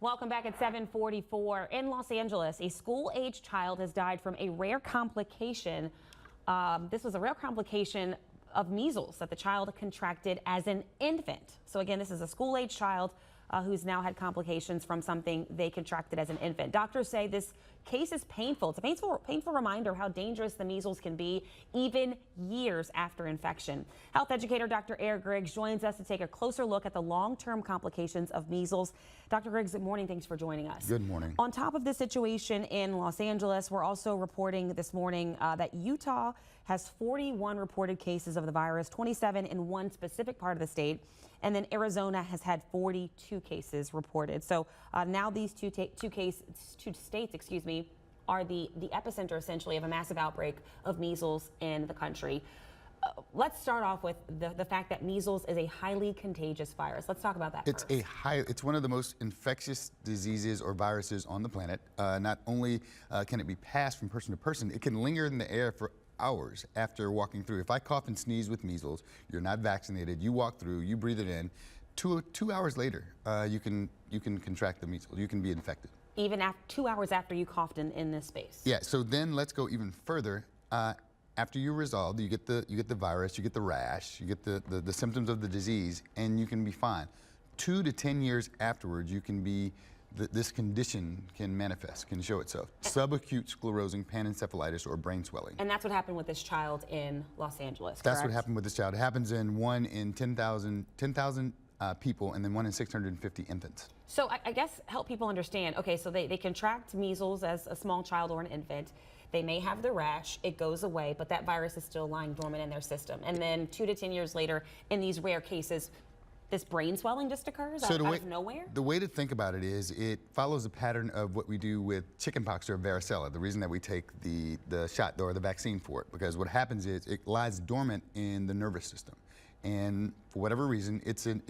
Welcome back at 7:44. In Los Angeles, a school-age child has died from a rare complication. This was a rare complication of measles that the child contracted as an infant. So again, this is a school-age child who's now had complications from something they contracted as an infant. Doctors say this case is painful. It's a painful reminder of how dangerous the measles can be even years after infection. Health educator Dr. Griggs joins us to take a closer look at the long-term complications of measles. Dr. Griggs, good morning. Thanks for joining us. Good morning. On top of this situation in Los Angeles, we're also reporting this morning that Utah has 41 reported cases of the virus, 27 in one specific part of the state. And then Arizona has had 42 cases reported. So now these two states, are the epicenter essentially of a massive outbreak of measles in the country. Let's start off with the fact that measles is a highly contagious virus. Let's talk about that first. It's one of the most infectious diseases or viruses on the planet. Not only can it be passed from person to person, it can linger in the air for hours after walking through. If I cough and sneeze with measles, you're not vaccinated, you walk through, you breathe it in, two hours later, you can contract the measles, you can be infected. Even after 2 hours after you coughed in this space? Yeah, so then let's go even further. After you're resolved, you get the virus, you get the rash, you get the symptoms of the disease, and you can be fine. 2 to 10 years afterwards, you can be this condition can manifest, can show itself. Subacute sclerosing panencephalitis or brain swelling. And that's what happened with this child in Los Angeles, correct? That's what happened with this child. It happens in 1 in 10,000 people, and then 1 in 650 infants. So I guess help people understand, okay, so they contract measles as a small child or an infant. They may have the rash, it goes away, but that virus is still lying dormant in their system. And then 2 to 10 years later, in these rare cases, this brain swelling just occurs out of nowhere? The way to think about it is it follows a pattern of what we do with chickenpox or varicella, the reason that we take the shot or the vaccine for it, because what happens is it lies dormant in the nervous system. And for whatever reason, it's an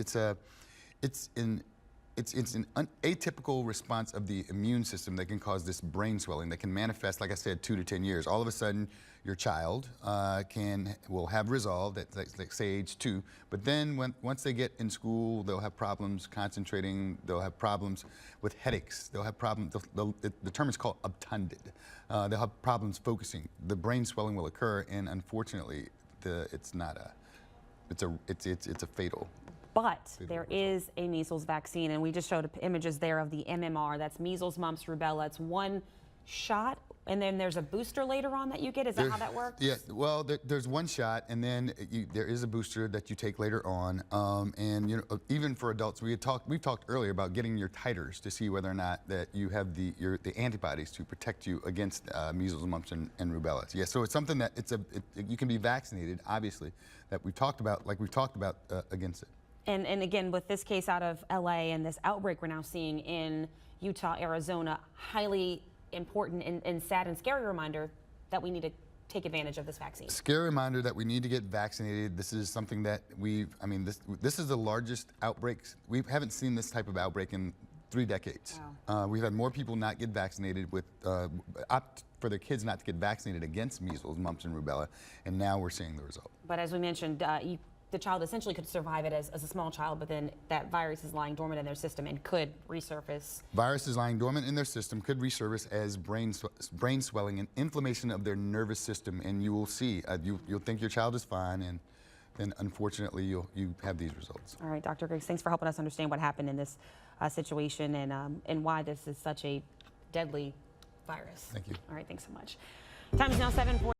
atypical response of the immune system that can cause this brain swelling that can manifest, like I said, 2 to 10 years. All of a sudden, your child will have resolved at, like, say, age 2. But then once they get in school, they'll have problems concentrating. They'll have problems with headaches. They'll have problems. The term is called obtunded. They'll have problems focusing. The brain swelling will occur, and unfortunately, it's a fatal. But there is a measles vaccine, and we just showed images there of the MMR. That's measles, mumps, rubella. It's one shot, and then there's a booster later on that you get. Is that how that works? Yeah, well, there's one shot, and then there is a booster that you take later on. And even for adults, we've talked earlier about getting your titers to see whether or not that you have the antibodies to protect you against measles, mumps, and rubella. Yeah, so it's something that you can be vaccinated, obviously, that we've talked about against it. And again, with this case out of LA and this outbreak we're now seeing in Utah, Arizona, highly important and sad and scary reminder that we need to take advantage of this vaccine. Scary reminder that we need to get vaccinated. This is something that this is the largest outbreak. We haven't seen this type of outbreak in 3 decades. Wow. We've had more people not get vaccinated opt for their kids not to get vaccinated against measles, mumps, and rubella, and now we're seeing the result. But as we mentioned, the child essentially could survive it as a small child, but then that virus is lying dormant in their system and could resurface. Viruses lying dormant in their system could resurface as brain swelling and inflammation of their nervous system, and you will see, you'll think your child is fine, and then unfortunately you have these results. All right, Dr. Griggs, thanks for helping us understand what happened in this situation and why this is such a deadly virus. Thank you. All right, thanks so much. Time is now 7:40.